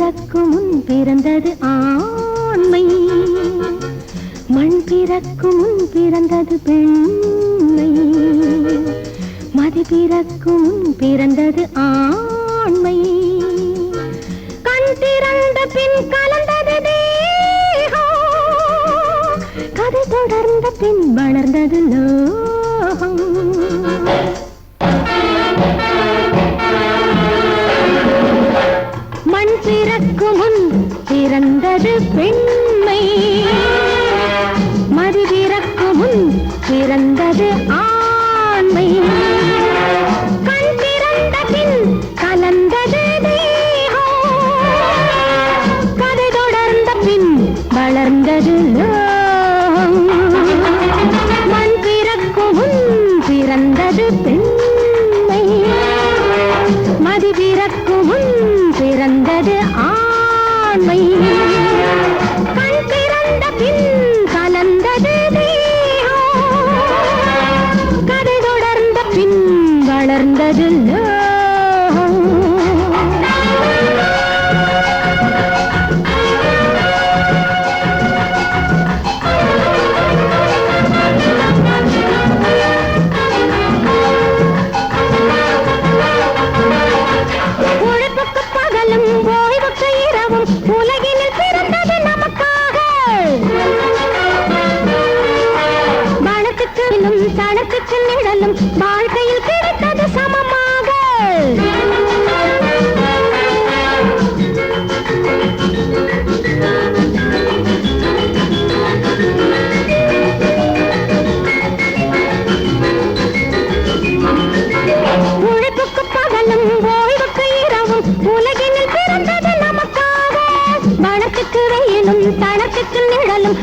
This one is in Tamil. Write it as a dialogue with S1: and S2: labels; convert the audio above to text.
S1: பிறக்கும் முன் பிறந்தது ஆண்மை, மண் பிறக்கும் முன் பிறந்தது பெண்மை, மதி பிறக்கும் முன் பிறந்தது ஆண்மை, கண் திறந்த பின் கலந்தது தேகம், கதை தொடர்ந்த பின் வளர்ந்தது லோகம். மண் பிறக்கும் முன் பிறந்தது பெண்மை, மதி பிறக்கும் முன் பிறந்தது ஆண்மை, கண் திறந்த பின் கலந்தது தேகம், கதை தொடர்ந்த பின் வளர்ந்தது லோகம். மண் பிறக்கும் முன் பிறந்தது பெண்மை, மதி பிறக்கும் முன் பிறந்தது ஆண்மை, கண் திறந்த பின் கலந்தது தேகம், கதை தொடர்ந்த பின் வளர்ந்தது லோகம். உழைப்புக்கு பகலும் ஓய்வுக்கு இரவும் உலகினில் பிறந்தது நமக்காக, பணத்துக்கு தனத்துக்கு நிழலும் வாழ்க்கையில் கிடைத்தது சமமாக. உழைப்புக்கு பகலும் ஓய்வுக்கு இரவும் உலகினில் பிறந்தது நமக்காக, பணத்துக்கு வெயிலும் தனத்துக்கு நிழலும்